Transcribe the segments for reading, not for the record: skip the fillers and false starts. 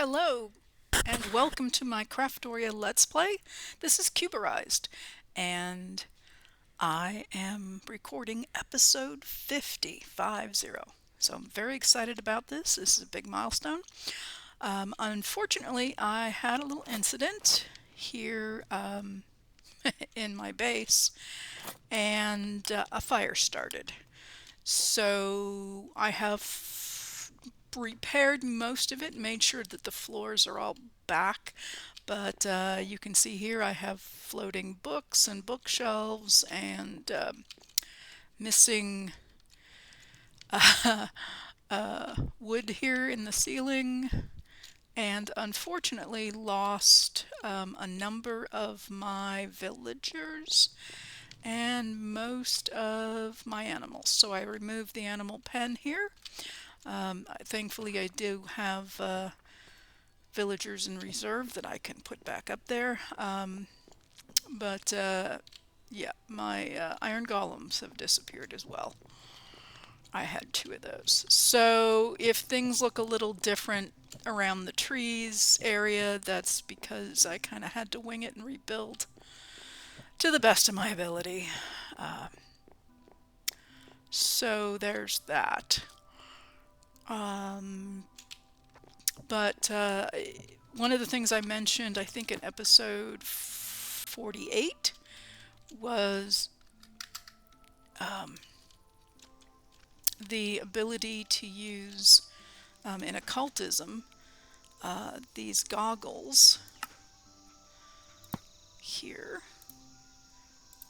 Hello, and welcome to my Craftoria Let's Play. This is Cuberized, and I am recording episode 50. So I'm very excited about this. This is a big milestone. Unfortunately, I had a little incident here in my base, and a fire started. So I have repaired most of it, made sure that the floors are all back. But you can see here I have floating books and bookshelves and missing wood here in the ceiling, and unfortunately lost a number of my villagers and most of my animals. So I removed the animal pen here. Thankfully I do have villagers in reserve that I can put back up there. But yeah, my iron golems have disappeared as well. I had two of those. So if things look a little different around the trees area, that's because I kind of had to wing it and rebuild to the best of my ability. So there's that. But one of the things I mentioned, I think in episode 48, was the ability to use, in occultism, these goggles here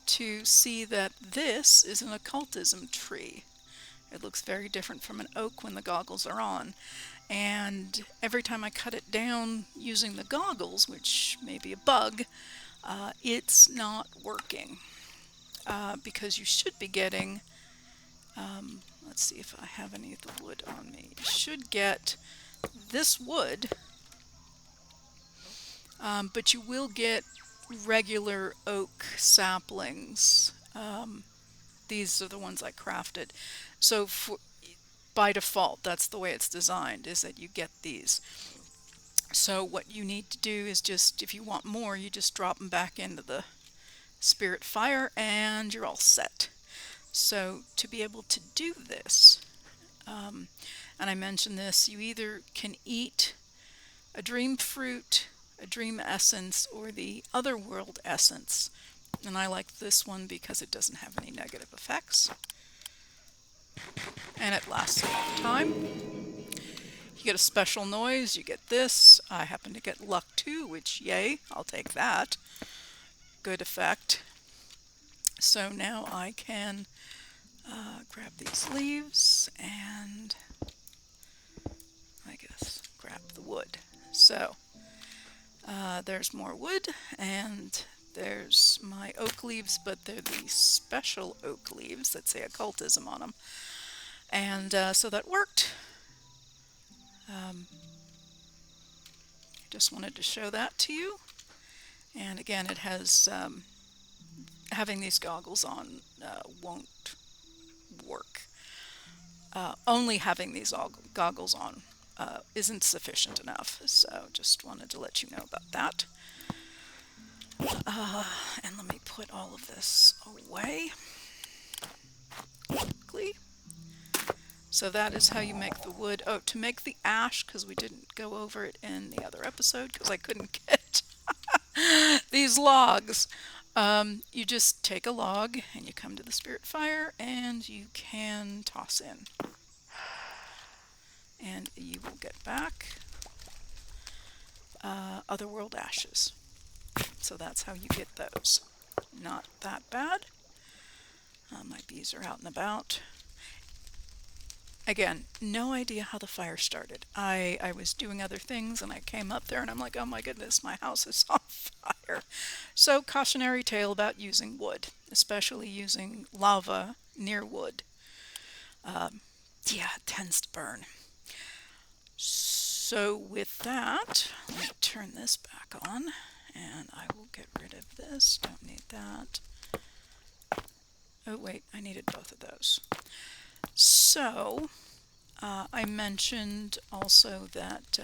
to see that this is an occultism tree. It looks very different from an oak when the goggles are on. And every time I cut it down using the goggles, which may be a bug, it's not working. Because you should be getting, let's see if I have any of the wood on me. You should get this wood, but you will get regular oak saplings. These are the ones I crafted. So by default, that's the way it's designed, is that you get these. So what you need to do is just, if you want more, you just drop them back into the spirit fire and you're all set. So to be able to do this, and I mentioned this, you either can eat a dream fruit, a dream essence, or the otherworld essence. And I like this one because it doesn't have any negative effects. And it lasts a long time. You get a special noise, you get this. I happen to get luck too, which, yay, I'll take that. Good effect. So now I can grab these leaves and I guess grab the wood. So there's more wood, and there's my oak leaves, but they're the special oak leaves that say occultism on them. And so that worked. Just wanted to show that to you. And again, it has, having these goggles on won't work. Only having these goggles on isn't sufficient enough. So just wanted to let you know about that. And let me put all of this away quickly. So that is how you make the wood. Oh, to make the ash, because we didn't go over it in the other episode because I couldn't get these logs. You just take a log and you come to the spirit fire and you can toss in. And you will get back otherworld ashes. So that's how you get those. Not that bad. My bees are out and about. Again, no idea how the fire started. I was doing other things and I came up there and I'm like, oh my goodness, my house is on fire. So cautionary tale about using wood, especially using lava near wood. Yeah, it tends to burn. So with that, let me turn this back on and I will get rid of this. Don't need that. Oh wait, I needed both of those. So I mentioned also that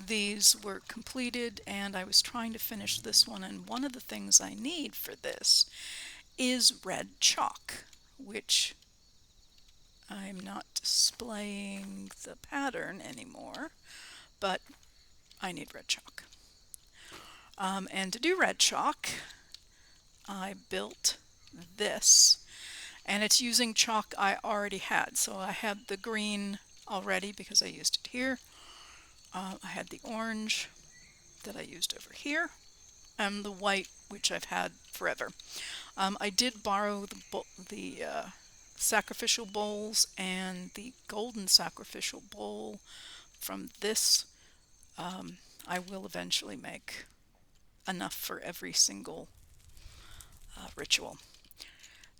these were completed, and I was trying to finish this one, and one of the things I need for this is red chalk, which I'm not displaying the pattern anymore, but I need red chalk. And to do red chalk, I built this, and it's using chalk I already had. So I had the green already because I used it here. I had the orange that I used over here, and the white, which I've had forever. I did borrow the sacrificial bowls and the golden sacrificial bowl from this. I will eventually make enough for every single ritual.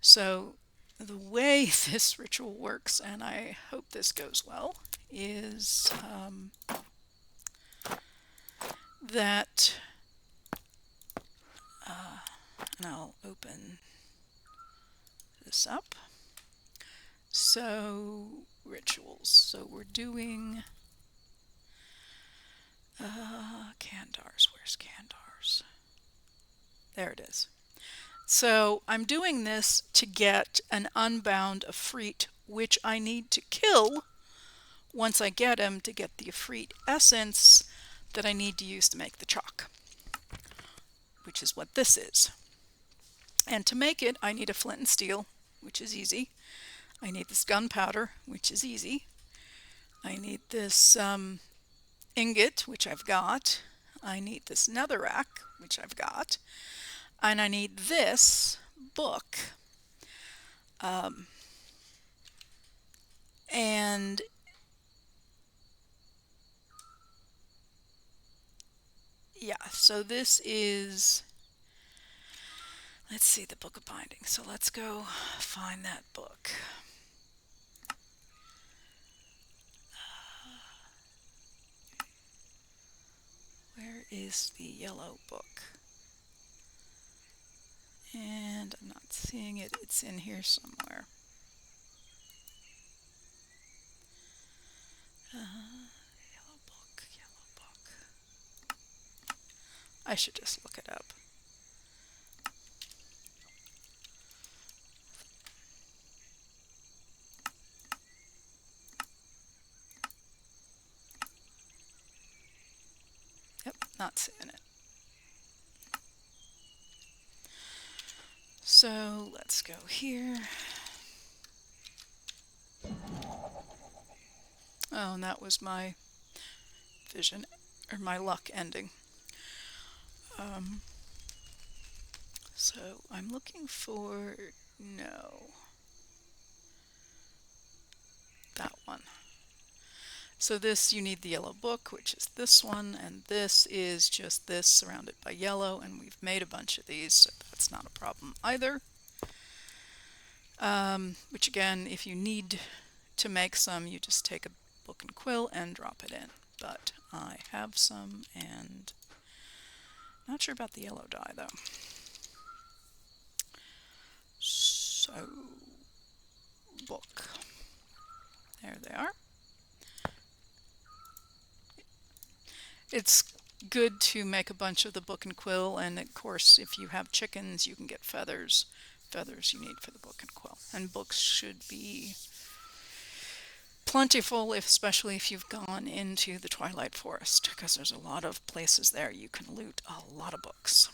So the way this ritual works, and I hope this goes well, is that, and I'll open this up. So rituals. So we're doing Kandars. Where's Kandars? There it is. So I'm doing this to get an Unbound Afrit, which I need to kill once I get him to get the Afrit essence that I need to use to make the chalk, which is what this is. And to make it, I need a flint and steel, which is easy. I need this gunpowder, which is easy. I need this ingot, which I've got. I need this netherrack, which I've got. And I need this book. And yeah, so this is, let's see, the Book of Binding. So let's go find that book. Where is the yellow book? And I'm not seeing it. It's in here somewhere. Yellow book, yellow book. I should just look it up. Yep, not seeing it. So let's go here. Oh, and that was my vision, or my luck ending. So I'm looking for, no, that one. So this, you need the yellow book, which is this one, and this is just this surrounded by yellow, and we've made a bunch of these, so that's not a problem either. Which again, if you need to make some, you just take a book and quill and drop it in. But I have some, and not sure about the yellow dye though. So, book. There they are. It's good to make a bunch of the book and quill, and of course if you have chickens you can get feathers you need for the book and quill. And books should be plentiful, especially if you've gone into the Twilight Forest, because there's a lot of places there you can loot a lot of books.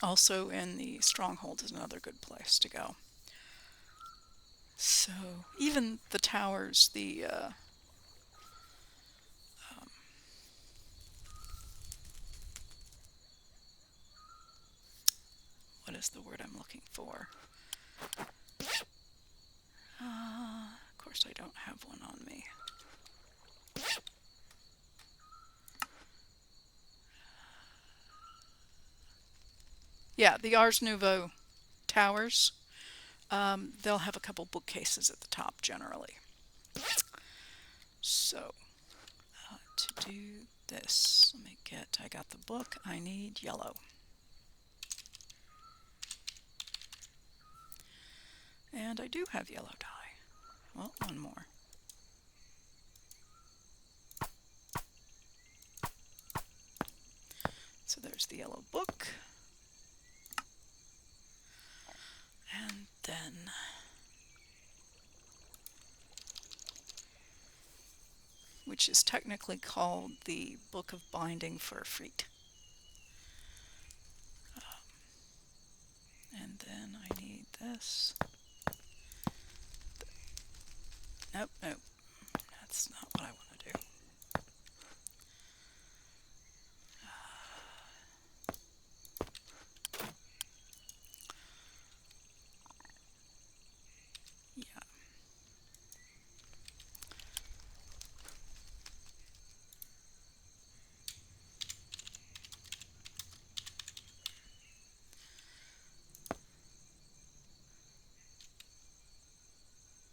Also in the Stronghold is another good place to go. So even the towers, what is the word I'm looking for? Of course I don't have one on me. Yeah, the Ars Nouveau towers, they'll have a couple bookcases at the top generally. So, to do this, let me get, I got the book, I need yellow. And I do have yellow dye. Well, one more. So there's the yellow book. And then which is technically called the Book of Binding for Afrit. And then I need this. Nope, nope. That's not what I want to do. Yeah.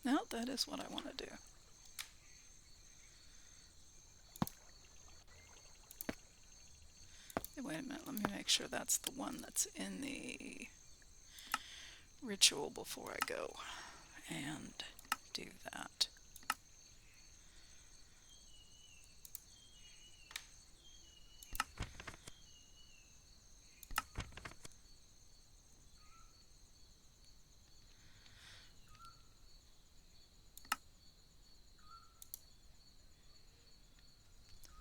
No, that is what I want to do. Wait a minute, let me make sure that's the one that's in the ritual before I go and do that.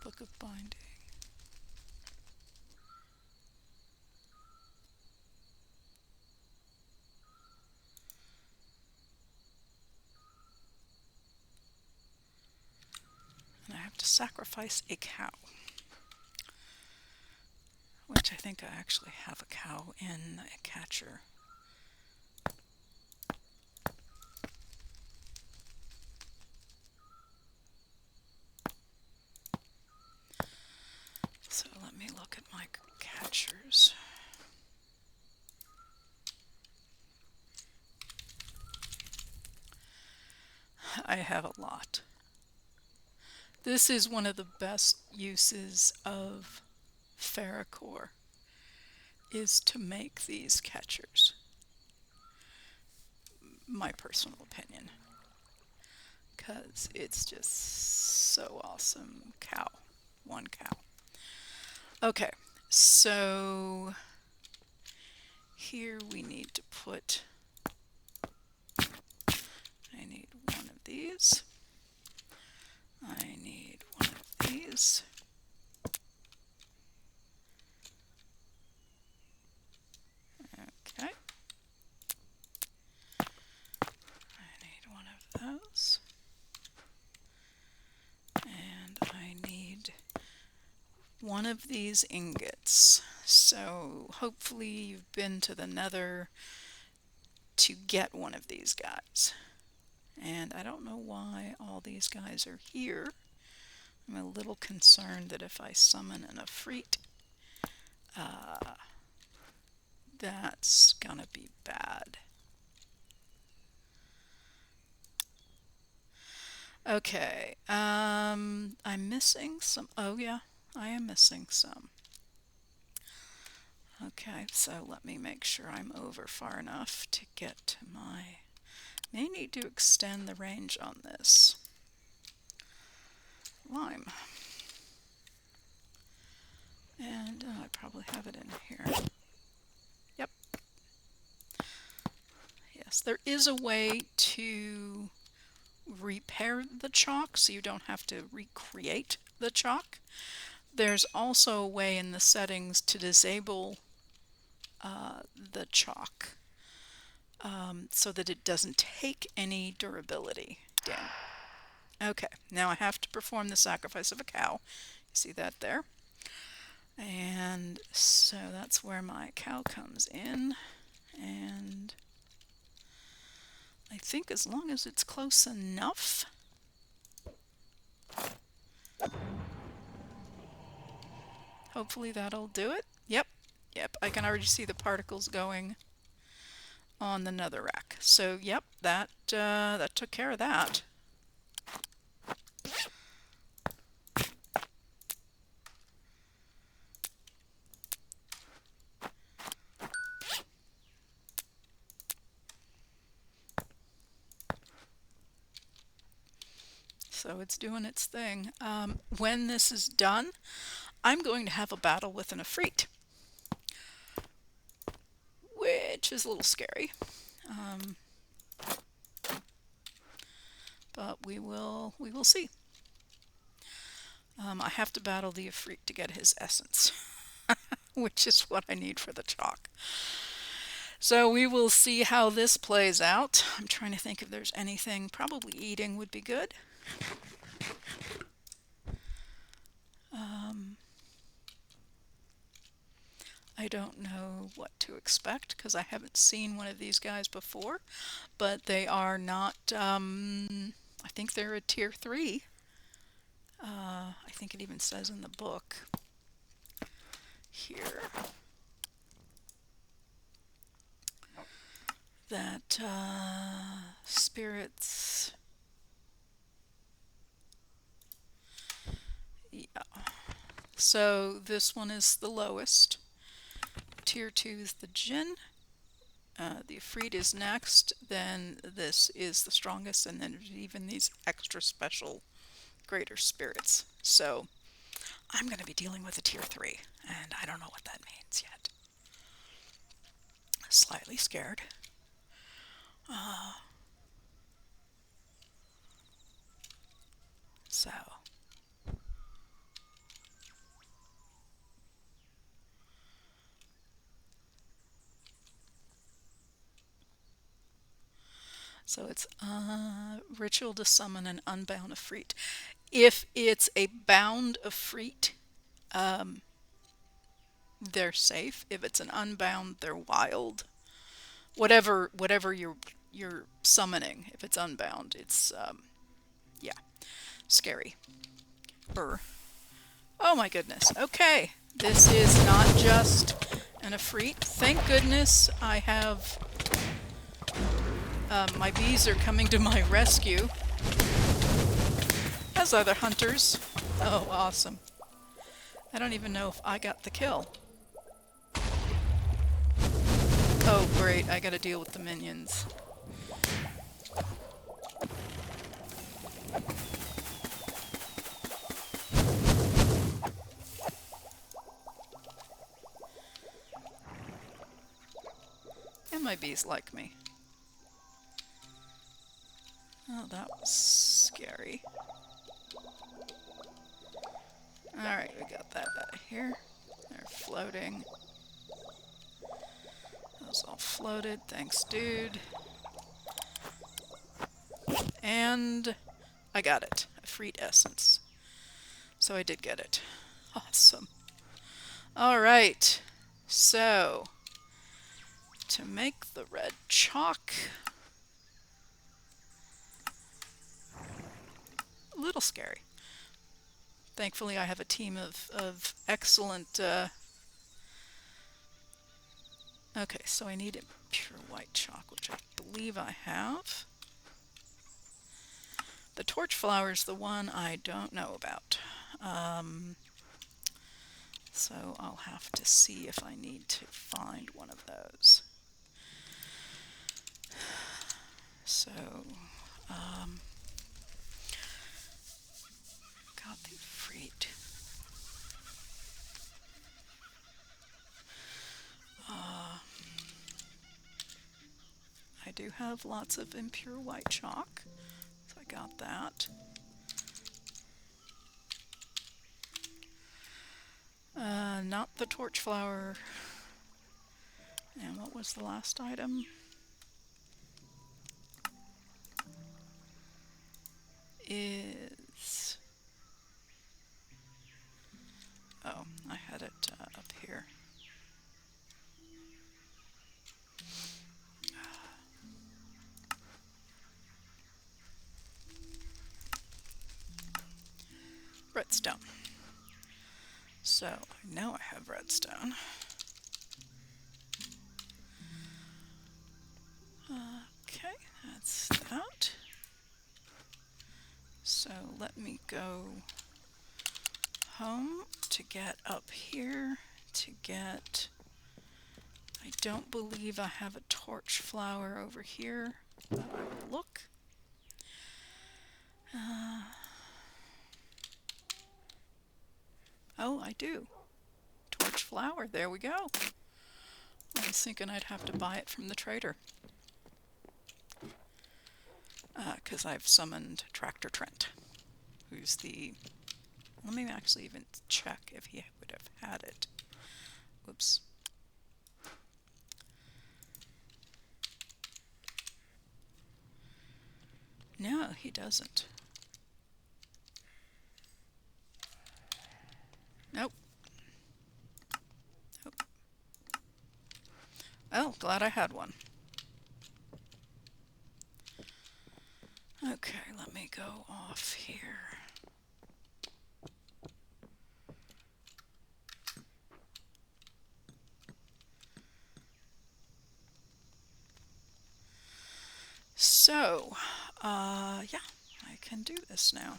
Book of Binding. And I have to sacrifice a cow, which I think I actually have a cow in a catcher. So let me look at my catchers. I have a lot. This is one of the best uses of ferrocore, is to make these catchers. My personal opinion. Because it's just so awesome. Cow. One cow. Okay, so here we need to put, I need one of these. I need one of these. Okay. I need one of those. And I need one of these ingots. So hopefully you've been to the Nether to get one of these guys. And I don't know why all these guys are here. I'm a little concerned that if I summon an Afrit, that's gonna be bad. Okay, I'm missing some. Oh yeah, I am missing some. Okay, so let me make sure I'm over far enough to get to my... May need to extend the range on this lime. And I probably have it in here. Yep. Yes, there is a way to repair the chalk so you don't have to recreate the chalk. There's also a way in the settings to disable the chalk so that it doesn't take any durability damage. Okay, now I have to perform the sacrifice of a cow. You see that there? And so that's where my cow comes in. And I think as long as it's close enough. Hopefully that'll do it. Yep, yep, I can already see the particles going on the netherrack. So yep, that took care of that. So it's doing its thing. When this is done, I'm going to have a battle with an Afrit. which is a little scary. But we will see. I have to battle the Afrit to get his essence, which is what I need for the chalk. So we will see how this plays out. I'm trying to think if there's anything. Probably eating would be good. I don't know what to expect because I haven't seen one of these guys before, but they are not, I think they're a tier 3. I think it even says in the book here that spirits, yeah. So this one is the lowest. Tier 2 is the Jinn. The Afrit is next, then this is the strongest, and then there's even these extra special greater spirits. So I'm going to be dealing with a tier 3, and I don't know what that means yet. Slightly scared. So it's ritual to summon an unbound Afrit. If it's a bound Afrit, they're safe. If it's an unbound, they're wild. Whatever you're summoning, if it's unbound, it's yeah, scary. Oh my goodness. Okay, this is not just an Afrit. Thank goodness I have my bees are coming to my rescue, as other hunters. Oh, awesome. I don't even know if I got the kill. Oh, great. I gotta deal with the minions. And my bees like me. Oh, that was scary. Alright, we got that out of here. They're floating. Those all floated. Thanks, dude. And I got it. Afrit essence. So I did get it. Awesome. Alright. So, to make the red chalk, a little scary. Thankfully, I have a team of excellent... Okay, so I need pure white chalk, which I believe I have. The torch flower is the one I don't know about. So I'll have to see if I need to find one of those. So, got the Afrit. I do have lots of impure white chalk, so I got that. Not the torch flower. And what was the last item? Is... Oh, I had it up here. Redstone. So, I know I have redstone. Okay, that's that. So, let me go home to get up here to get... I don't believe I have a torch flower over here, but I will look. Oh, I do. Torch flower, there we go. I was thinking I'd have to buy it from the trader. Because I've summoned Tractor Trent, who's the... Let me actually even check if he would have had it. Whoops. No, he doesn't. Nope. Nope. Oh, glad I had one. Okay, let me go off here. So, yeah, I can do this now.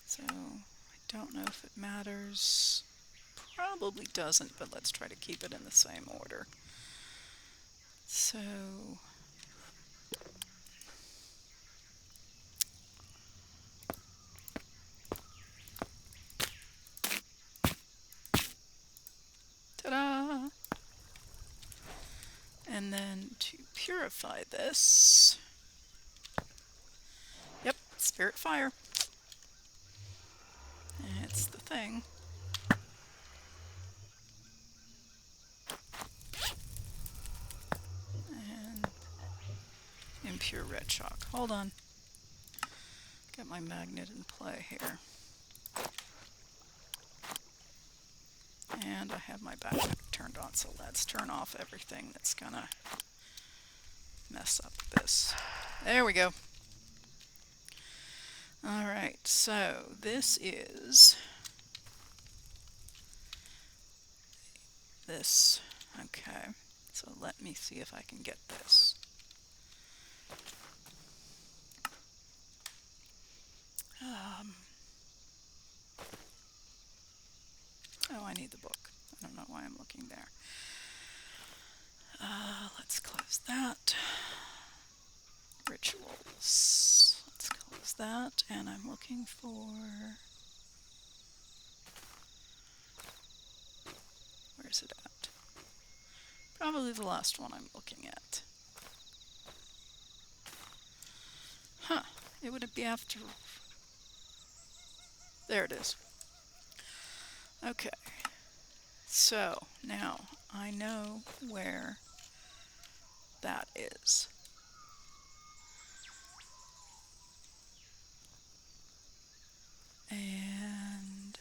So, I don't know if it matters. Probably doesn't, but let's try to keep it in the same order. So, ta-da! And then to purify this, yep, spirit fire. It's the thing. And impure red chalk. Hold on. Get my magnet in play here. And I have my backpack turned on, so let's turn off everything that's gonna mess up this. There we go. Alright, so this is this. Okay, so let me see if I can get this. Oh, I need the book. I don't know why I'm looking there. Let's close that. Rituals. Let's close that, and I'm looking for... Where's it at? Probably the last one I'm looking at. Huh. It would be after... There it is. Okay. So, now I know where that is. And...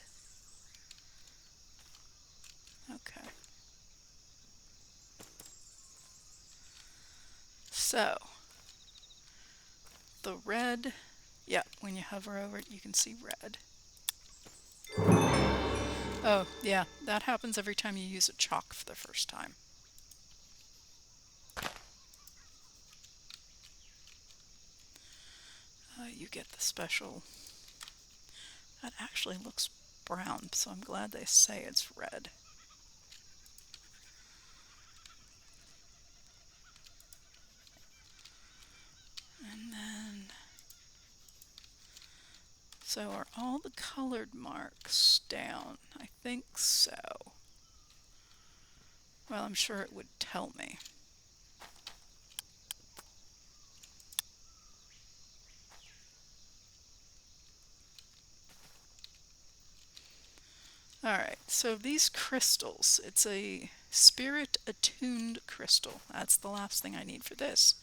Okay. So, the red... Yeah, when you hover over it, you can see red. Oh, yeah, that happens every time you use a chalk for the first time. You get the special... That actually looks brown, so I'm glad they say it's red. And then... So are all the colored marks down? I think so. Well, I'm sure it would tell me. Alright, so these crystals, it's a spirit attuned crystal. That's the last thing I need for this.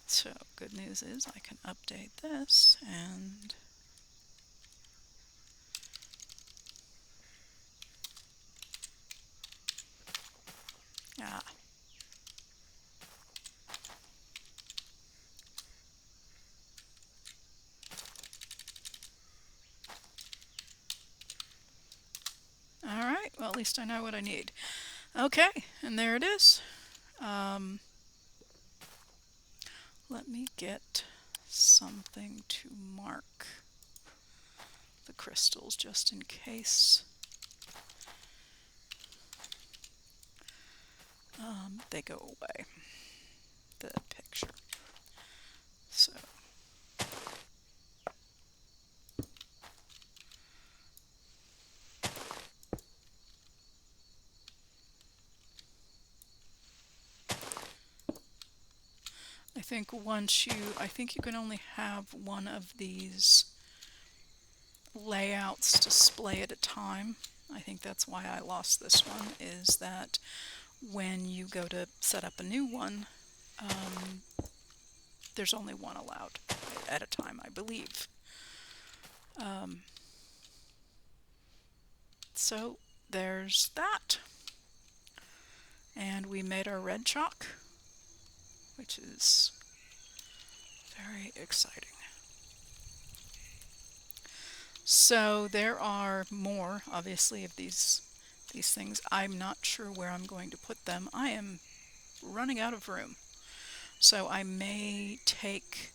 So, good news is I can update this and... Ah. Alright, well at least I know what I need. Okay, and there it is. Let me get something to mark the crystals just in case they go away, the picture. So think I think you can only have one of these layouts display at a time. I think that's why I lost this one, is that when you go to set up a new one, there's only one allowed at a time, I believe. So there's that. And we made our red chalk, which is very exciting. So there are more, obviously, of these things. I'm not sure where I'm going to put them. I am running out of room. So I may take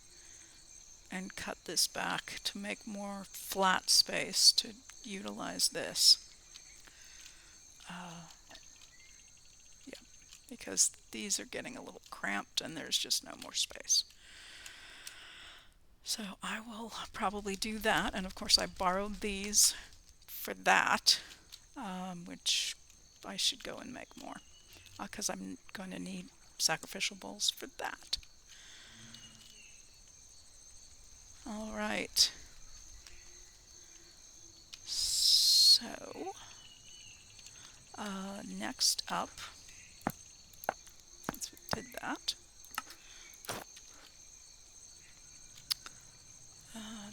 and cut this back to make more flat space to utilize this. Yeah, because these are getting a little cramped and there's just no more space. So I will probably do that, and of course I borrowed these for that, which I should go and make more, because I'm going to need sacrificial bowls for that. All right. So, next up, since we did that,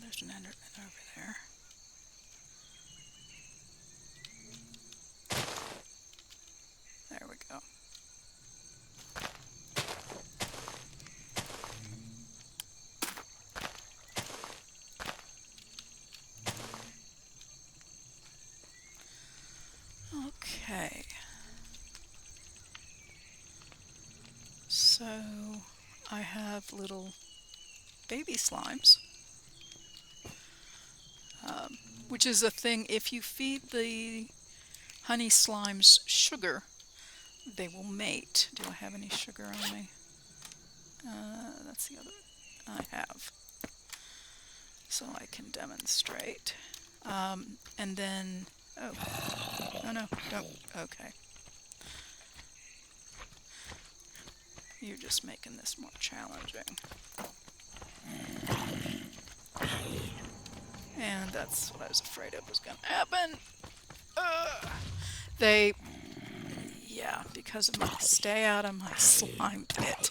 there's an enderman over there. There we go. Okay. So I have little baby slimes, which is a thing. If you feed the honey slimes sugar, they will mate. Do I have any sugar on me? That's the other one I have. So I can demonstrate. And then, oh no, don't, okay. You're just making this more challenging. And that's what I was afraid of was going to happen. Yeah, because of my, stay out of my slime pit.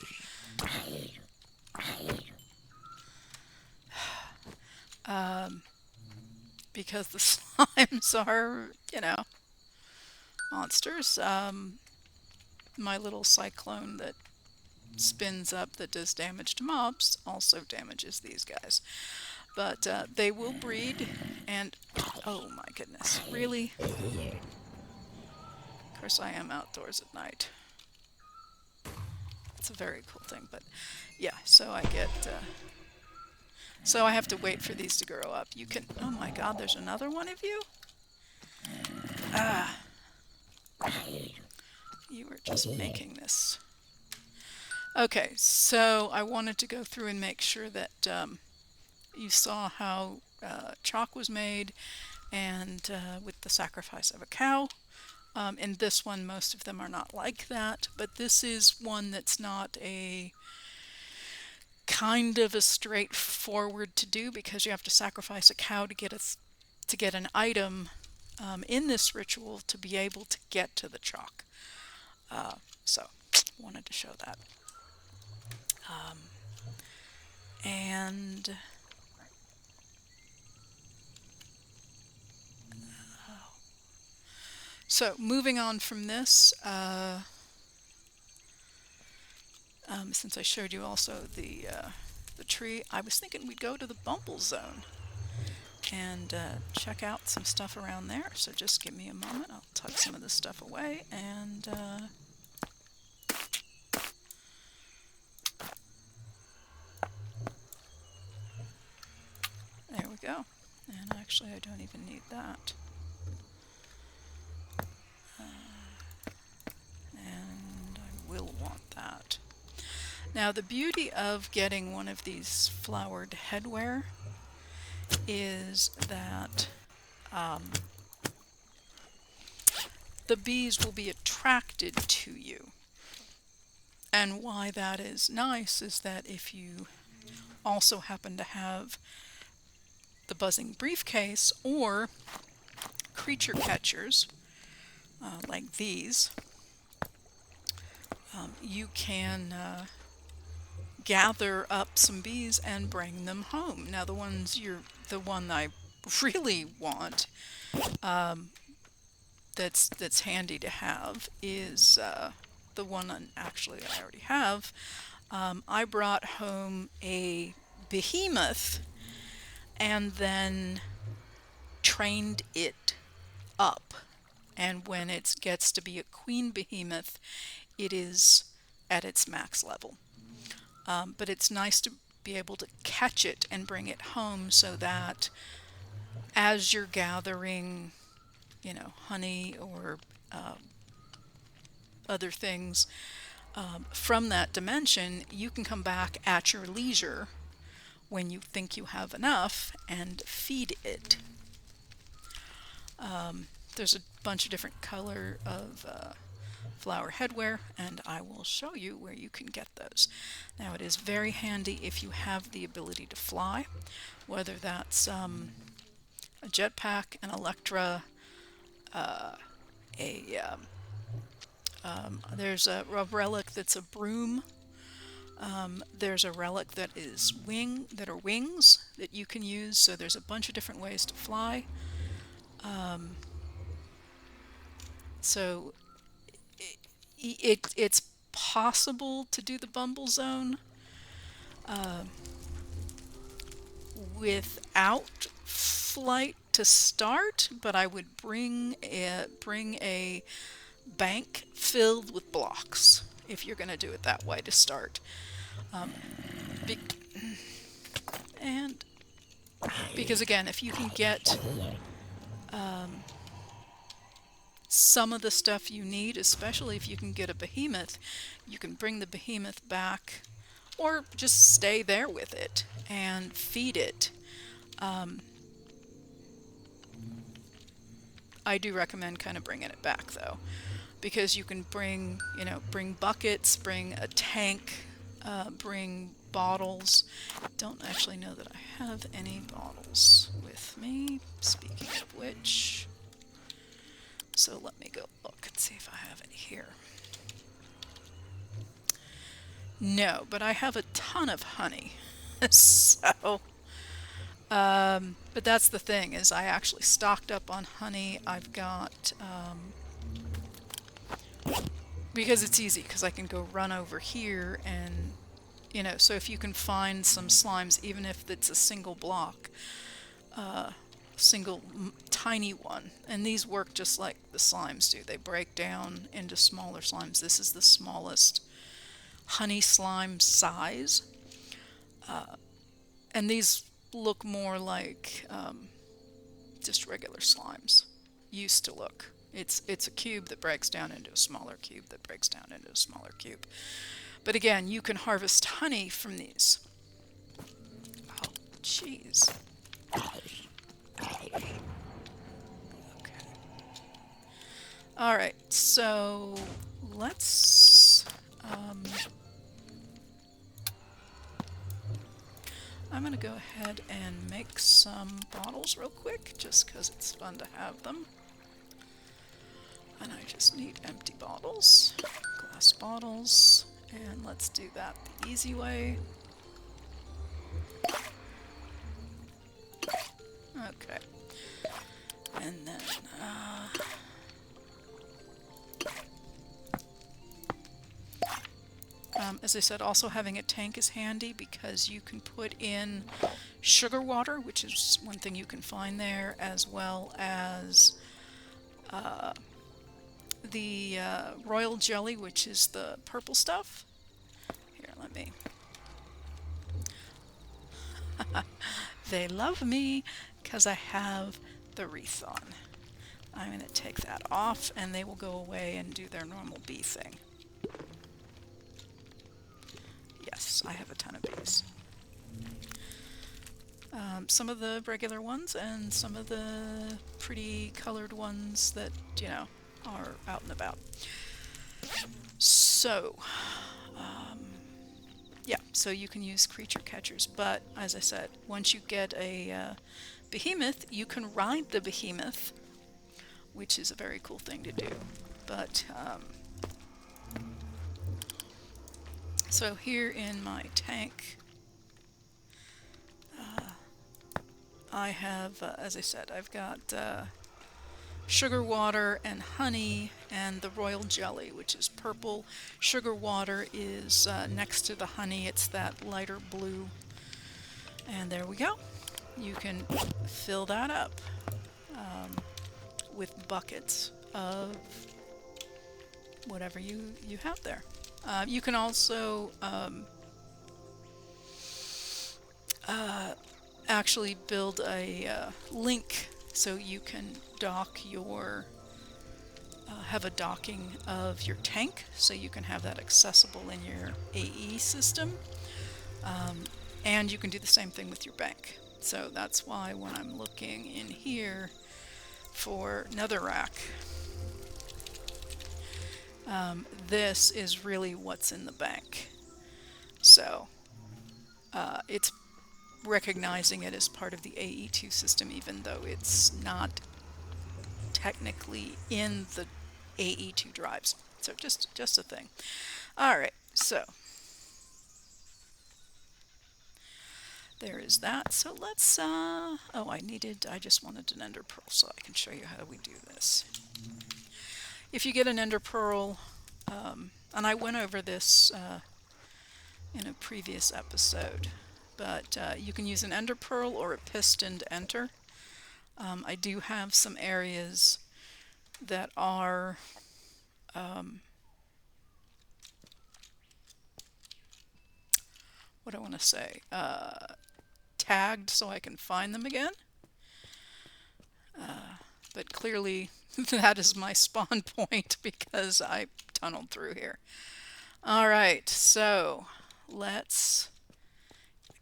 Because the slimes are, monsters. My little cyclone that spins up that does damage to mobs also damages these guys. But they will breed, and oh my goodness, really? Of course I am outdoors at night. It's a very cool thing, but yeah, so I get... so I have to wait for these to grow up. You can... Oh my god, there's another one of you? You were just making this. Okay, so I wanted to go through and make sure that you saw how chalk was made, and with the sacrifice of a cow. In this one, most of them are not like that, but this is one that's not a kind of a straightforward to do, because you have to sacrifice a cow to get an item in this ritual to be able to get to the chalk. So wanted to show that. And so moving on from this, since I showed you also the tree, I was thinking we'd go to the Bumblezone and check out some stuff around there. So just give me a moment. I'll tuck some of this stuff away, and there we go. And actually I don't even need that. And I will want that. Now the beauty of getting one of these flowered headwear is that the bees will be attracted to you. And why that is nice is that if you also happen to have the buzzing briefcase or creature catchers like these, you can gather up some bees and bring them home. Now the one I really want, that's handy to have, is the one actually I already have. I brought home a behemoth and then trained it up. And when it gets to be a queen behemoth, it is at its max level. But it's nice to be able to catch it and bring it home so that as you're gathering, honey or other things from that dimension, you can come back at your leisure when you think you have enough and feed it. There's a bunch of different color of flower headwear, and I will show you where you can get those. Now, it is very handy if you have the ability to fly, whether that's a jetpack, an Electra, there's a relic that's a broom. There's a relic that is wings that you can use. So there's a bunch of different ways to fly. So it's possible to do the Bumblezone without flight to start, but I would bring a bank filled with blocks if you're going to do it that way to start. Be and because again, if you can get some of the stuff you need, especially if you can get a behemoth, you can bring the behemoth back or just stay there with it and feed it. I do recommend kind of bringing it back though, because you can bring buckets, bring a tank, bring bottles. Don't actually know that I have any bottles with me, speaking of which. So let me go look and see if I have any here. No, but I have a ton of honey. So, but that's the thing, is I actually stocked up on honey. I've got, because it's easy, because I can go run over here and, so if you can find some slimes, even if it's a single block, single tiny one, and these work just like the slimes do. They break down into smaller slimes. This is the smallest honey slime size, and these look more like just regular slimes used to look. It's a cube that breaks down into a smaller cube that breaks down into a smaller cube. But again, you can harvest honey from these. Oh, jeez. Okay. All right, so let's I'm going to go ahead and make some bottles real quick, just because it's fun to have them. And I just need empty bottles, glass bottles, and let's do that the easy way. Okay. And then, as I said, also having a tank is handy because you can put in sugar water, which is one thing you can find there, as well as the royal jelly, which is the purple stuff. Here, let me... They love me because I have the wreath on. I'm going to take that off and they will go away and do their normal bee thing. Yes, I have a ton of bees. Some of the regular ones and some of the pretty colored ones that, are out and about. So, Yeah, so you can use creature catchers, but as I said, once you get a behemoth, you can ride the behemoth, which is a very cool thing to do. But so here in my tank, I have, as I said, I've got sugar water and honey and the royal jelly, which is purple. Sugar water is next to the honey, it's that lighter blue. And there we go. You can fill that up with buckets of whatever you have there. You can also actually build a link so you can dock your have a docking of your tank, so you can have that accessible in your AE system. And you can do the same thing with your bank. So that's why when I'm looking in here for netherrack, this is really what's in the bank. So it's recognizing it as part of the AE2 system, even though it's not technically in the AE2 drives. So just a thing. All right, so there is that. So let's, oh, I just wanted an ender pearl so I can show you how we do this. If you get an ender pearl, and I went over this in a previous episode, but you can use an ender pearl or a pistoned enter. I do have some areas that are what do I want to say, tagged so I can find them again. But clearly that is my spawn point because I tunneled through here. All right, so let's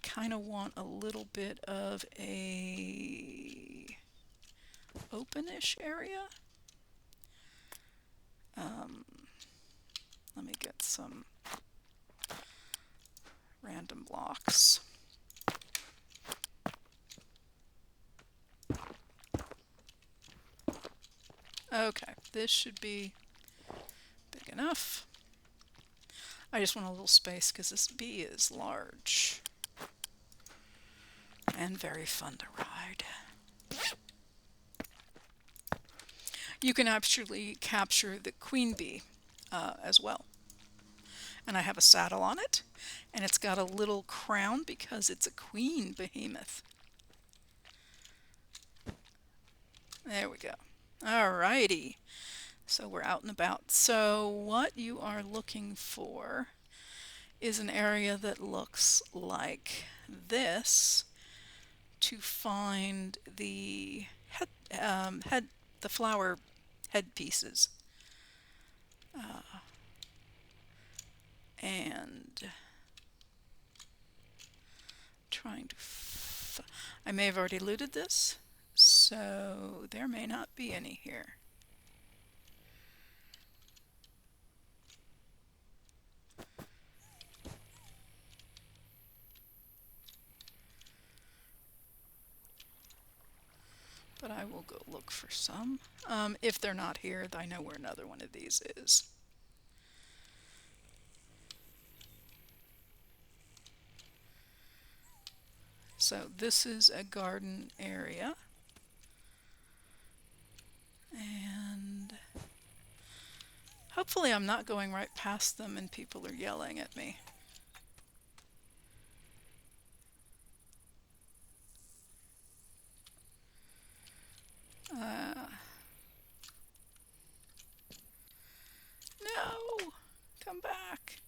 kind of want a little bit of a openish area. Let me get some random blocks. Okay, this should be big enough. I just want a little space because this bee is large and very fun to ride. You can actually capture the queen bee as well. And I have a saddle on it, and it's got a little crown because it's a queen behemoth. There we go. Alrighty. So we're out and about. So what you are looking for is an area that looks like this to find the the flower head pieces. And trying to I may have already looted this, so there may not be any here. But I will go look for some. If they're not here, I know where another one of these is. So this is a garden area. And hopefully I'm not going right past them and people are yelling at me. No! Come back!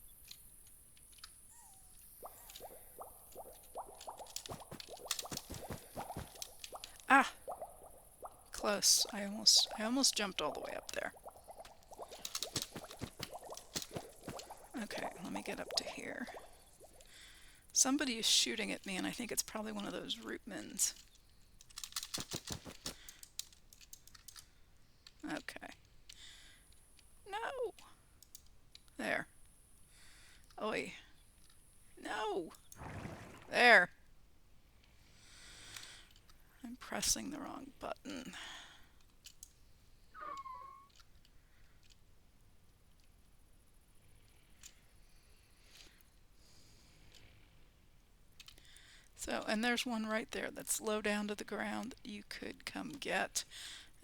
Ah! Close. I almost jumped all the way up there. Okay, let me get up to here. Somebody is shooting at me, and I think it's probably one of those rootmans. Okay. No! There. Oi. No! There. I'm pressing the wrong button. So, and there's one right there that's low down to the ground that you could come get.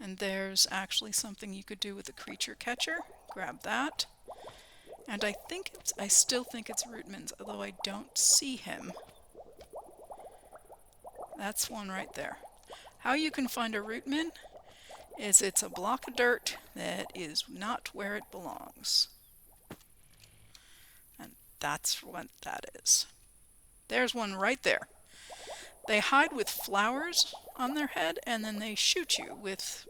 And there's actually something you could do with the creature catcher. Grab that. And I still think it's Rootman's, although I don't see him. That's one right there. How you can find a Rootman is it's a block of dirt that is not where it belongs. And that's what that is. There's one right there. They hide with flowers on their head, and then they shoot you with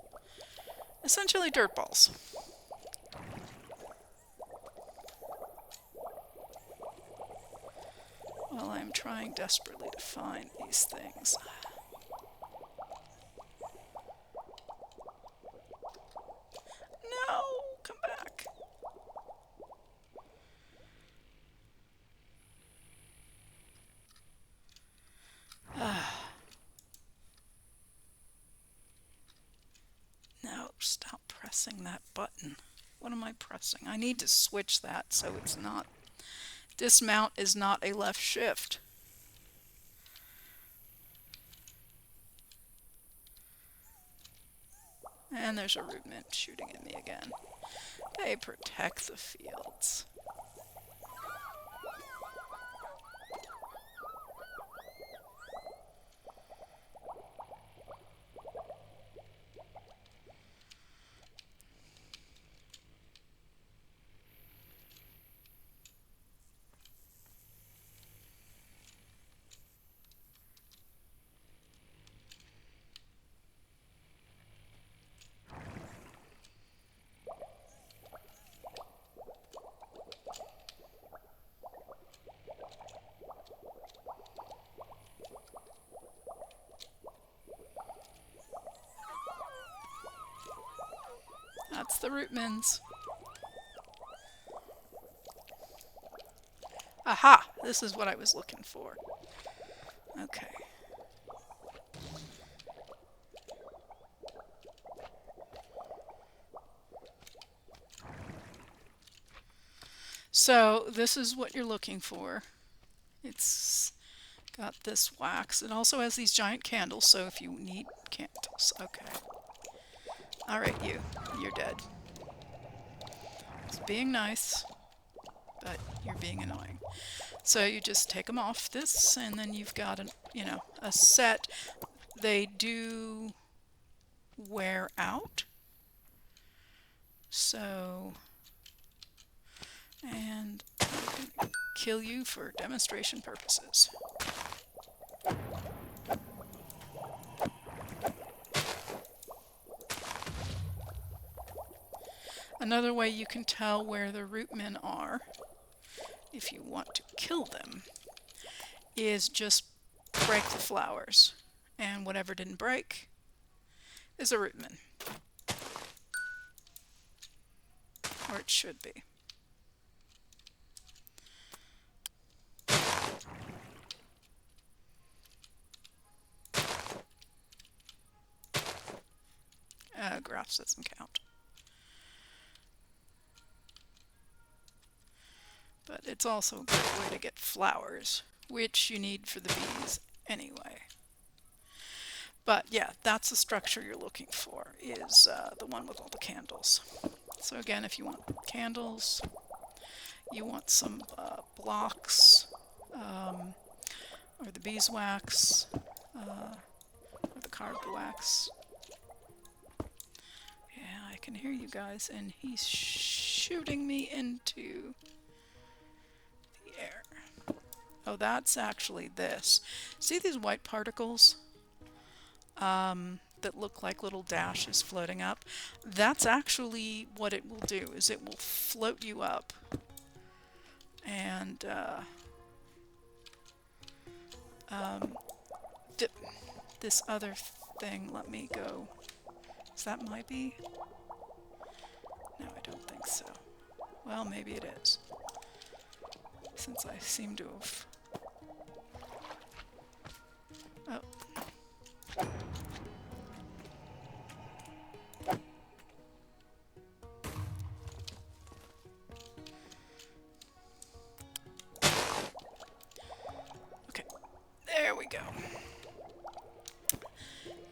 essentially dirt balls. Well, I'm trying desperately to find these things. No! Come back! No, stop pressing that button. What am I pressing? I need to switch that so it's not... Dismount is not a left shift. And there's a Rootman shooting at me again. They protect the fields. That's the Rootmans. Aha! This is what I was looking for. Okay. So, this is what you're looking for. It's got this wax. It also has these giant candles, so if you need candles. Okay. Alright, you're dead. It's being nice, but you're being annoying. So you just take them off this, and then you've got a set. They do wear out. So, and I'm gonna kill you for demonstration purposes. Another way you can tell where the Rootmen are, if you want to kill them, is just break the flowers. And whatever didn't break is a Rootman. Or it should be. Graphs doesn't count. But it's also a great way to get flowers, which you need for the bees anyway. But yeah, that's the structure you're looking for, is the one with all the candles. So again, if you want candles, you want some blocks, or the beeswax, or the carved wax. Yeah, I can hear you guys, and he's shooting me into the air. Oh, that's actually this. See these white particles that look like little dashes floating up? That's actually what it will do, is it will float you up. And this other thing, let me go. Is that my bee? No, I don't think so. Well, maybe it is, since I seem to have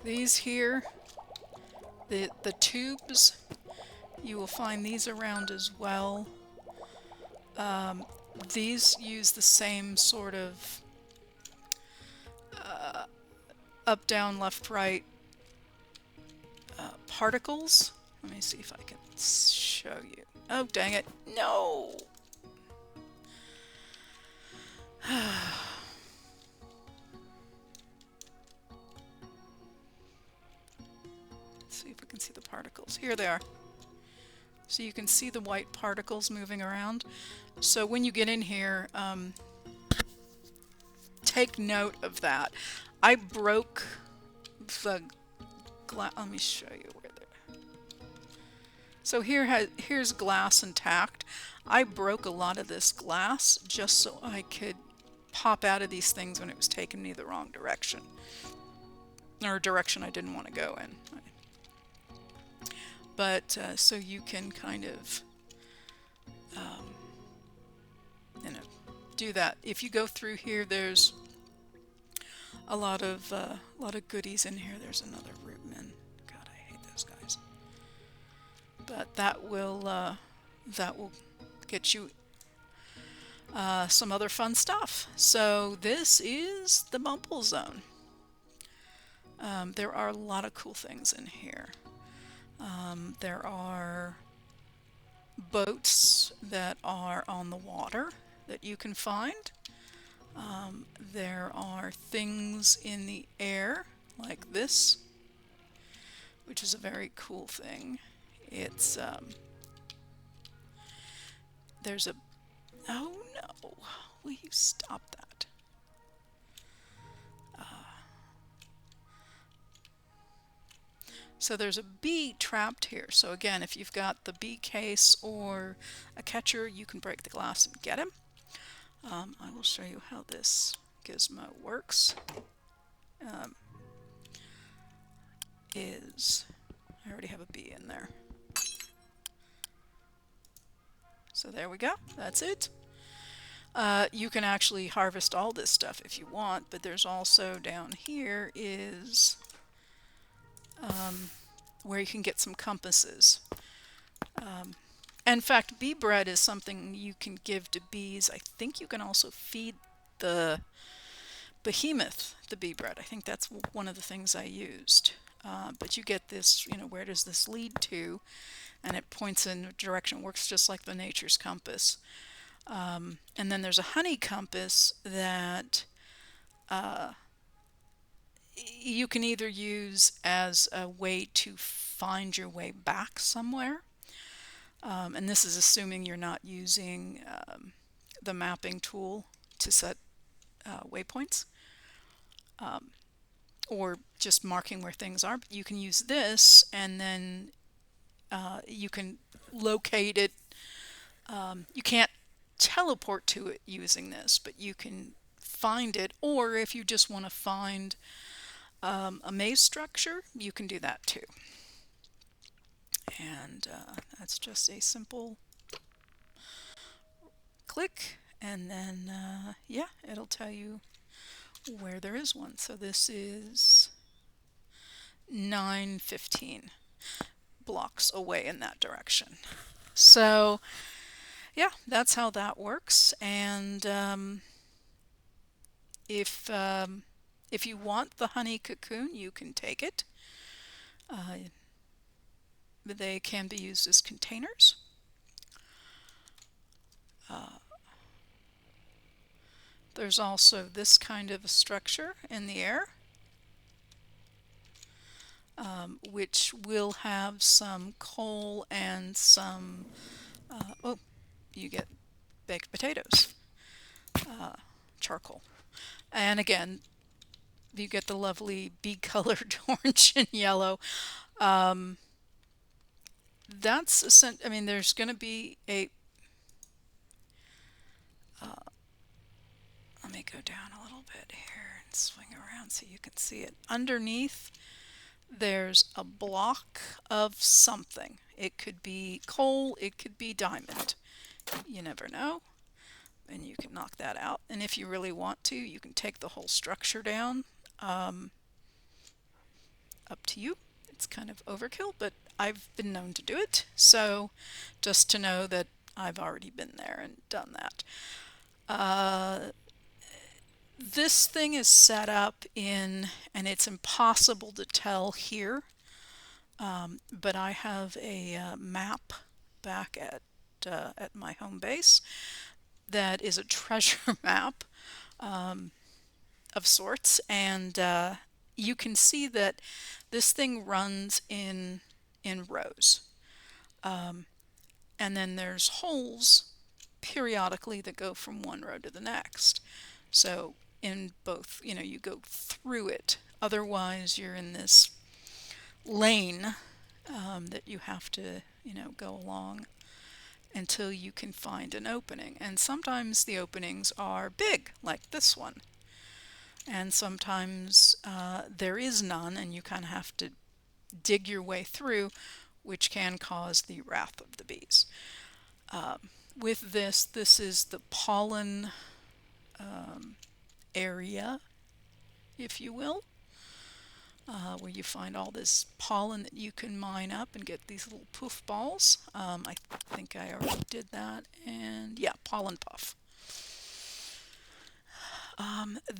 These here, the tubes, you will find these around as well. These use the same sort of up, down, left, right particles. Let me see if I can show you. Oh, dang it. No! Let's see if we can see the particles. Here they are. So you can see the white particles moving around. So when you get in here, take note of that. I broke the glass. Let me show you where they're. So here's glass intact. I broke a lot of this glass just so I could pop out of these things when it was taking me the wrong direction. Or a direction I didn't want to go in. But so you can kind of do that. If you go through here, there's a lot of goodies in here. There's another rootman. God, I hate those guys. But that will get you some other fun stuff. So this is the Bumblezone. There are a lot of cool things in here. There are boats that are on the water that you can find. There are things in the air like this, which is a very cool thing. It's there's a oh no, will you stop that? So there's a bee trapped here. So again, if you've got the bee case or a catcher, you can break the glass and get him. I will show you how this gizmo works. I already have a bee in there. So there we go. That's it. You can actually harvest all this stuff if you want, but there's also down here is where you can get some compasses. In fact, bee bread is something you can give to bees. I think you can also feed the behemoth the bee bread. I think that's one of the things I used. But you get this, where does this lead to? And it points in a direction. Works just like the nature's compass. And then there's a honey compass that you can either use as a way to find your way back somewhere. And this is assuming you're not using the mapping tool to set waypoints. Or just marking where things are. But you can use this and then you can locate it. You can't teleport to it using this, but you can find it, or if you just want to find a maze structure, you can do that too. And that's just a simple click, and then yeah, it'll tell you where there is one. So this is 915 blocks away in that direction. So yeah, that's how that works. And if you want the honey cocoon, you can take it. They can be used as containers. There's also this kind of a structure in the air, which will have some coal and some, oh, you get baked potatoes, charcoal. And again, you get the lovely bee-colored orange and yellow. That's, I mean, there's going to be a, let me go down a little bit here and swing around so you can see it. Underneath, there's a block of something. It could be coal, it could be diamond. You never know. And you can knock that out. And if you really want to, you can take the whole structure down. up to you. It's kind of overkill, but I've been known to do it. So just to know that I've already been there and done that. This thing is set up in, and it's impossible to tell here, but I have a map back at my home base that is a treasure map of sorts, and you can see that this thing runs in rows, and then there's holes periodically that go from one row to the next. So in both, you go through it. Otherwise, you're in this lane that you have to, go along until you can find an opening. And sometimes the openings are big, like this one. And sometimes there is none, and you kind of have to dig your way through, which can cause the wrath of the bees. With this is the pollen area, if you will, where you find all this pollen that you can mine up and get these little poof balls. I think I already did that, and yeah, pollen puff.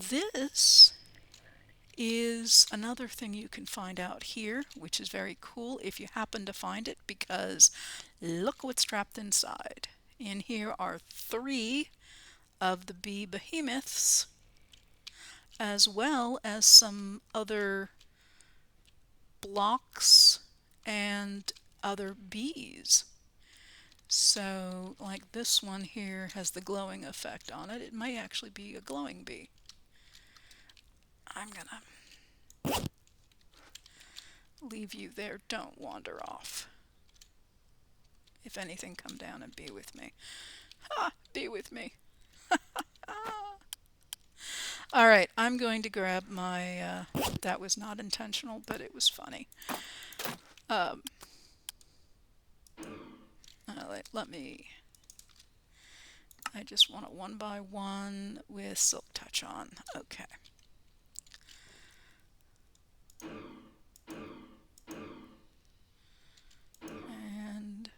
This is another thing you can find out here, which is very cool if you happen to find it, because look what's trapped inside. In here are 3 of the bee behemoths, as well as some other blocks and other bees. So, like this one here has the glowing effect on it. It might actually be a glowing bee. I'm gonna leave you there. Don't wander off. If anything, come down and be with me. Ha! Be with me. All right, I'm going to grab my, that was not intentional, but it was funny. Let me, I just want a 1 by 1 with silk touch on. Okay. And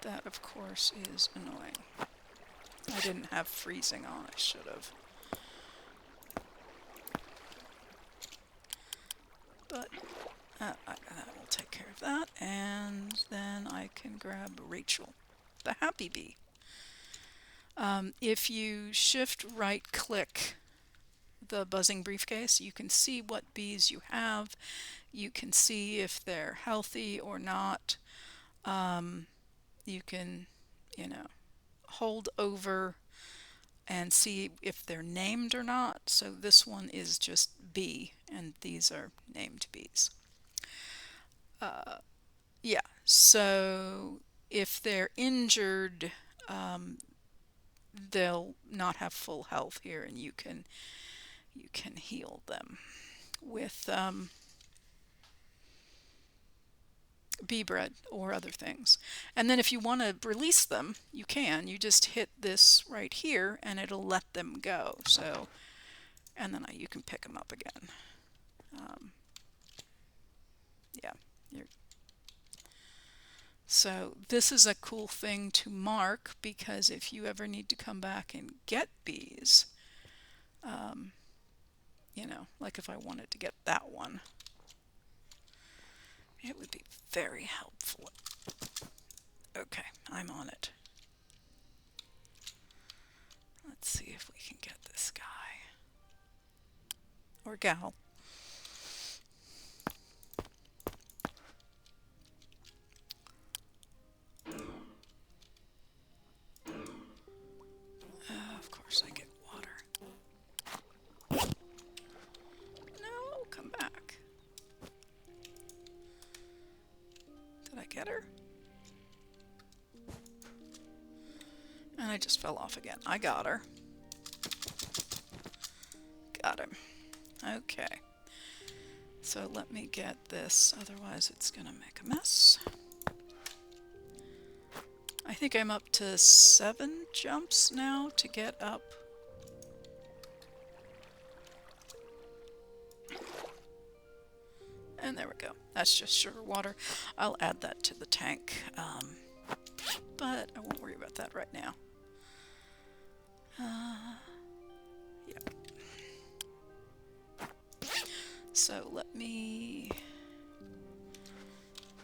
that, of course, is annoying. I didn't have freezing on, I should have. But I will take care of that, and then I can grab Rachel, the happy bee. If you shift right click the buzzing briefcase, you can see what bees you have. You can see if they're healthy or not. You can, hold over and see if they're named or not. So this one is just bee, and these are named bees. Yeah, so if they're injured, they'll not have full health here, and you can heal them with bee bread or other things. And then if you want to release them, you can. You just hit this right here, and it'll let them go. So, and then you can pick them up again. Yeah, so this is a cool thing to mark, because if you ever need to come back and get bees, like if I wanted to get that one, it would be very helpful. Okay, I'm on it. Let's see if we can get this guy. Or gal. Of course I get water. No, come back. Did I get her? And I just fell off again. I got her. Got him. Okay. So let me get this, otherwise it's gonna make a mess. I think I'm up to 7 jumps now to get up. That's just sugar water. I'll add that to the tank, but I won't worry about that right now. Yeah. So let me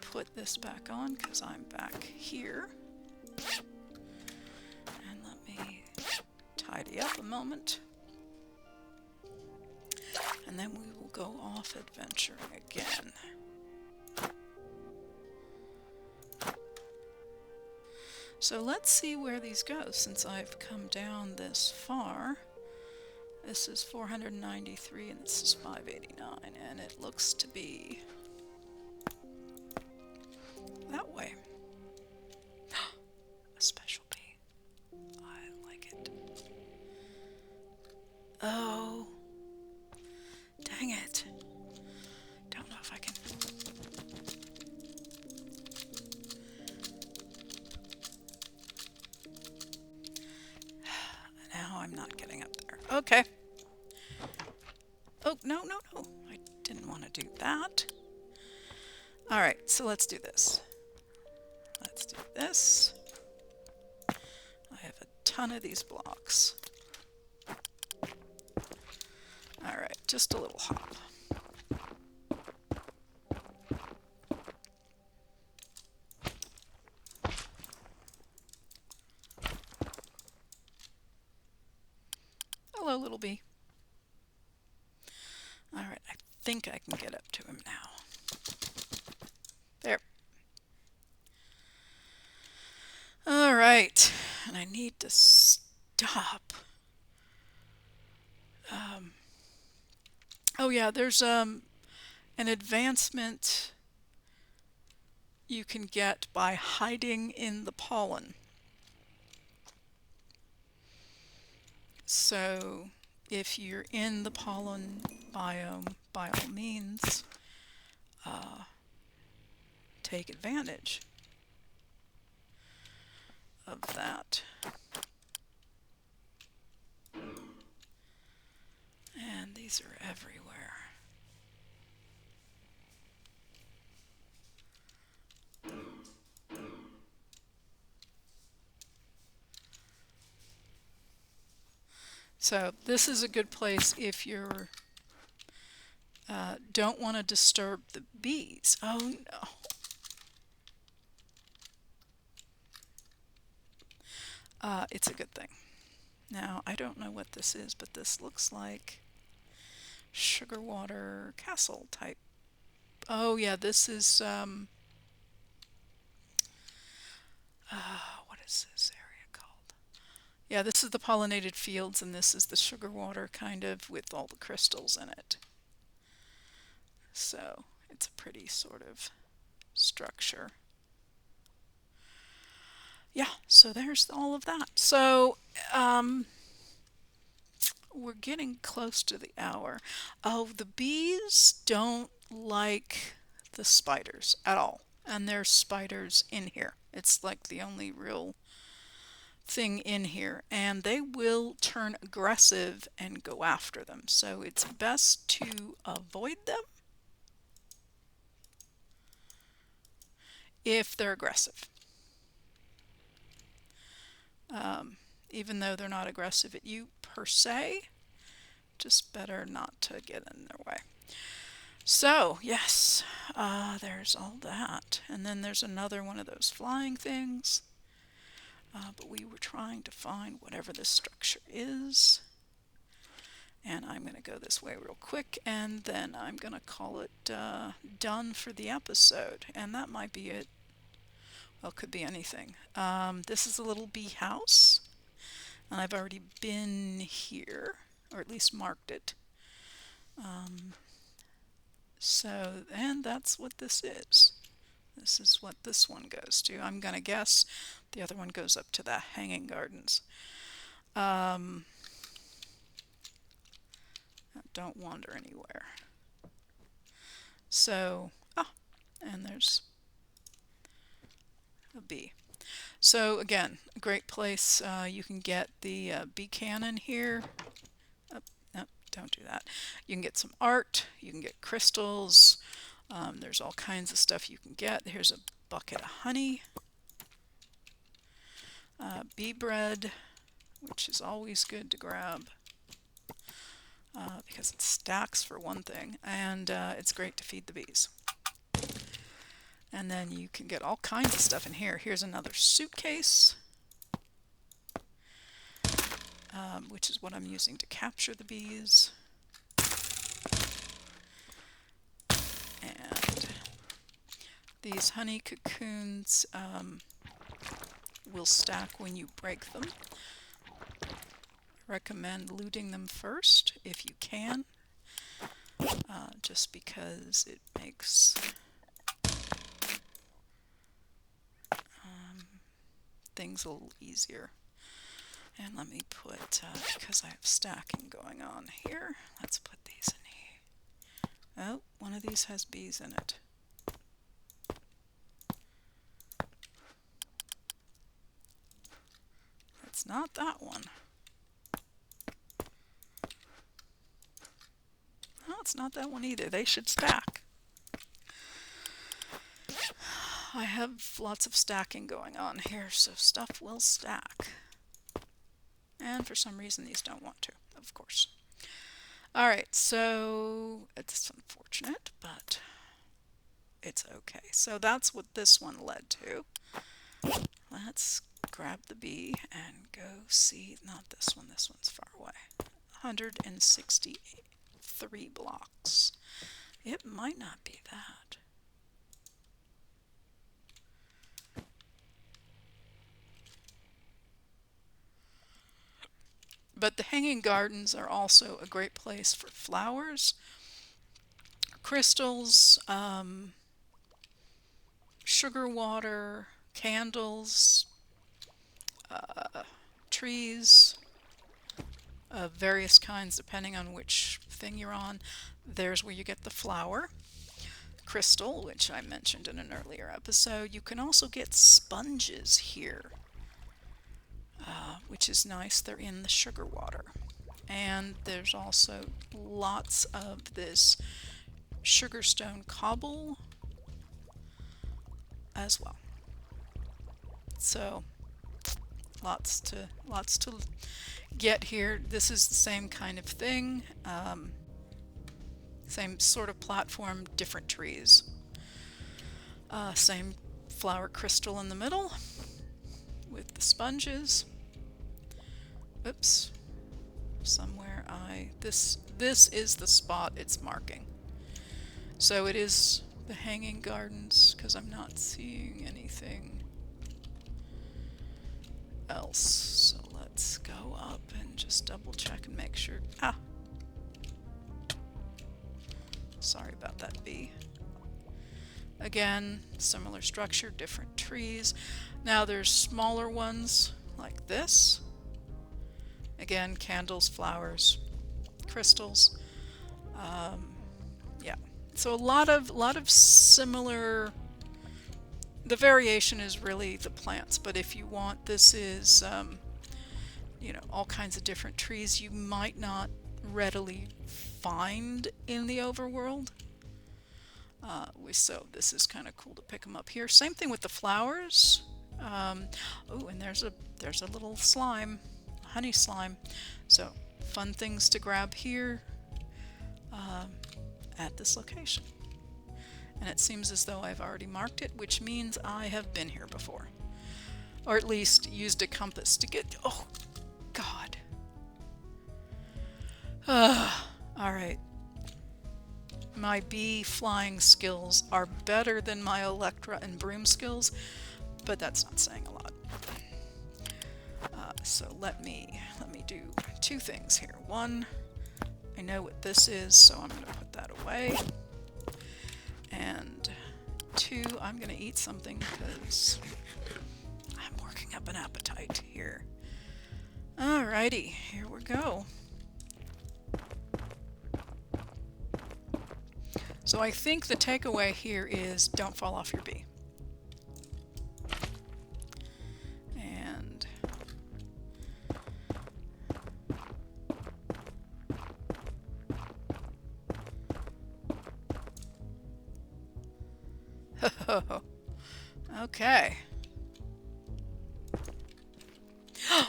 put this back on because I'm back here. And let me tidy up a moment. And then we will go off adventuring again. So let's see where these go since I've come down this far. This is 493 and this is 589, and it looks to be that way. A special bee. I like it. Oh, dang it. Don't know if I can. Now I'm not getting up there. Okay. Oh, no, no, no. I didn't want to do that. All right, so let's do this. Let's do this. I have a ton of these blocks. All right, just a little hop. Hello, little bee. All right, I think I can get up to him now. There. All right, and I need to stop. Oh yeah, there's an advancement you can get by hiding in the pollen. So if you're in the pollen biome, by all means, take advantage of that. And these are everywhere. So this is a good place if you're don't want to disturb the bees. Oh no. It's a good thing. Now, I don't know what this is, but this looks like sugar water castle type. Oh yeah, this is what is this area called? Yeah, this is the pollinated fields, and this is the sugar water kind of with all the crystals in it. So it's a pretty sort of structure. Yeah, so there's all of that. So we're getting close to the hour. Oh, the bees don't like the spiders at all. And there's spiders in here. It's like the only real thing in here. And they will turn aggressive and go after them. So it's best to avoid them if they're aggressive. Even though they're not aggressive at you per se, just better not to get in their way. So, yes, there's all that. And then there's another one of those flying things. But we were trying to find whatever this structure is. And I'm going to go this way real quick, and then I'm going to call it done for the episode. And that might be it. Well, it could be anything. This is a little bee house. And I've already been here, or at least marked it. And that's what this is. This is what this one goes to. I'm going to guess the other one goes up to the hanging gardens. Don't wander anywhere. So, and there's a bee. So again, a great place. You can get the bee cannon here. Oh, no, don't do that. You can get some art. You can get crystals. There's all kinds of stuff you can get. Here's a bucket of honey, bee bread, which is always good to grab because it stacks for one thing, and it's great to feed the bees. And then you can get all kinds of stuff in here. Here's another suitcase, which is what I'm using to capture the bees. And these honey cocoons will stack when you break them. I recommend looting them first if you can, just because it makes things a little easier. And let me put, because I have stacking going on here, let's put these in here. Oh, one of these has bees in it. It's not that one. No, it's not that one either. They should stack. I have lots of stacking going on here, so stuff will stack. And for some reason these don't want to, of course. Alright, so it's unfortunate, but it's okay. So that's what this one led to. Let's grab the bee and go see, not this one, this one's far away. 163 blocks. It might not be that. But the hanging gardens are also a great place for flowers, crystals, sugar water, candles, trees of various kinds depending on which thing you're on. There's where you get the flower. Crystal, which I mentioned in an earlier episode. You can also get sponges here, which is nice. They're in the sugar water. And there's also lots of this sugarstone cobble as well. So lots to get here. This is the same kind of thing, same sort of platform, different trees. Same flower crystal in the middle with the sponges. Oops, somewhere this is the spot it's marking. So it is the hanging gardens, because I'm not seeing anything else. So let's go up and just double check and make sure. Ah! Sorry about that bee. Again, similar structure, different trees. Now there's smaller ones like this. Again, candles, flowers, crystals. Yeah. So a lot of similar. The variation is really the plants, but if you want, this is you know, all kinds of different trees you might not readily find in the overworld. So this is kind of cool to pick them up here. Same thing with the flowers. Oh, and there's a little slime, honey slime. So fun things to grab here at this location. And it seems as though I've already marked it, which means I have been here before. Or at least used a compass to get... Oh, God. Alright. My bee flying skills are better than my Electra and broom skills, but that's not saying a lot. So let me do two things here. One, I know what this is, so I'm going to put that away. And two, I'm going to eat something because I'm working up an appetite here. Alrighty, here we go. So I think the takeaway here is don't fall off your bee. And Okay. Oh,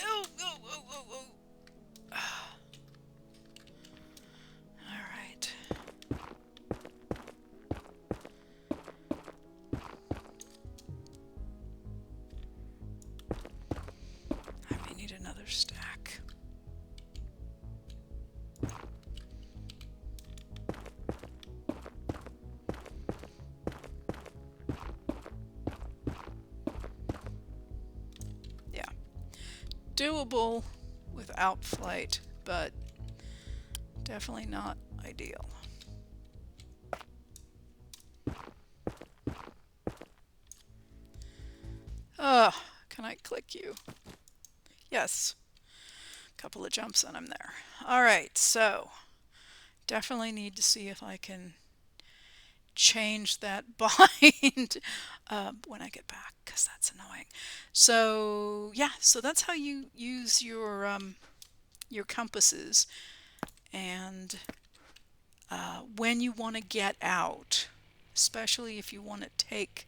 oh, oh, oh, oh. All right. I may need another stack. Yeah. Doable without flight, but definitely not ideal. Can I click you? Yes. Couple of jumps and I'm there. All right, so definitely need to see if I can change that bind when I get back, because that's annoying. So yeah, so that's how you use your compasses, and when you want to get out, especially if you want to take,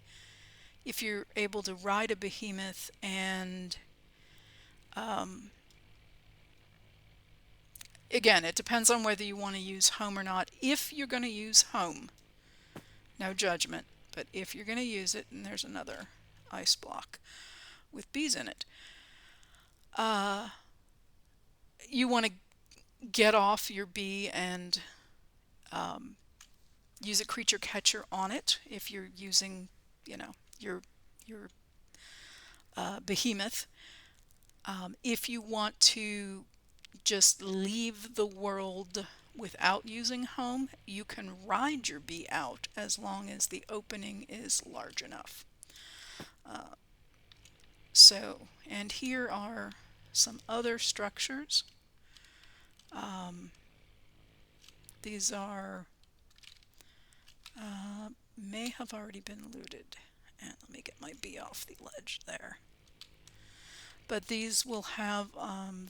if you're able to ride a behemoth, and again, it depends on whether you want to use home or not. If you're going to use home, no judgment, but if you're going to use it, and there's another ice block with bees in it, you want to get off your bee and use a creature catcher on it if you're using, you know, your behemoth. If you want to just leave the world without using home, you can ride your bee out as long as the opening is large enough. So, and here are some other structures. These are, may have already been looted. And let me get my bee off the ledge there. But these will have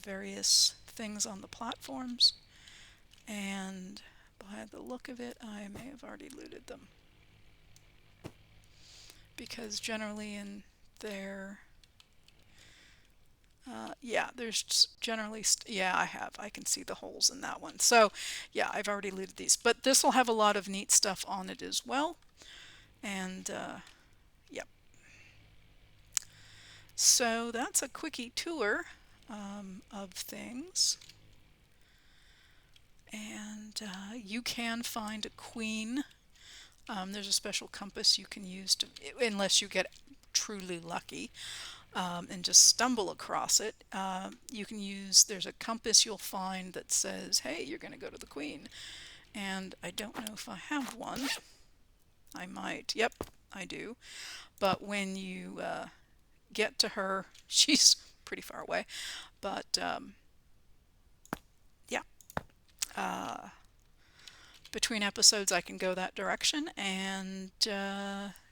various things on the platforms, and by the look of it, I may have already looted them. Because generally in there, yeah, there's generally, yeah, I have. I can see the holes in that one. So, yeah, I've already looted these. But this will have a lot of neat stuff on it as well. And, yep. So that's a quickie tour of things. And you can find a queen. There's a special compass you can use to, unless you get truly lucky. And just stumble across it. You can use, there's a compass you'll find that says, hey, you're going to go to the queen. And I don't know if I have one. I might. Yep, I do. But when you get to her, she's pretty far away. But yeah, between episodes I can go that direction and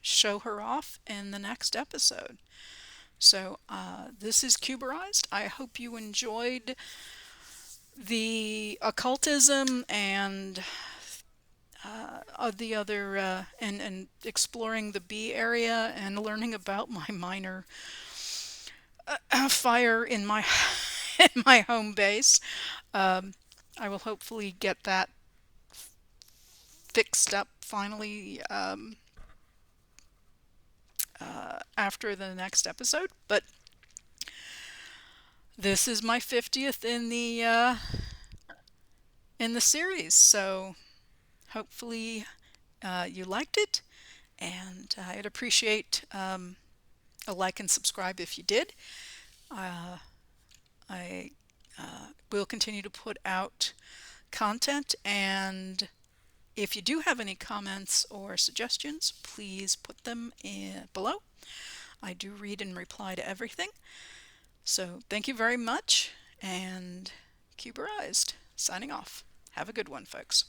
show her off in the next episode. So this is Cuberized. I hope you enjoyed the occultism and the other and exploring the bee area and learning about my minor fire in my in my home base. I will hopefully get that fixed up finally after the next episode. But this is my 50th in the series, so hopefully you liked it, and I'd appreciate a like and subscribe if you did. I will continue to put out content, and if you do have any comments or suggestions, please put them below. I do read and reply to everything. So thank you very much, and Cuberized, signing off. Have a good one, folks.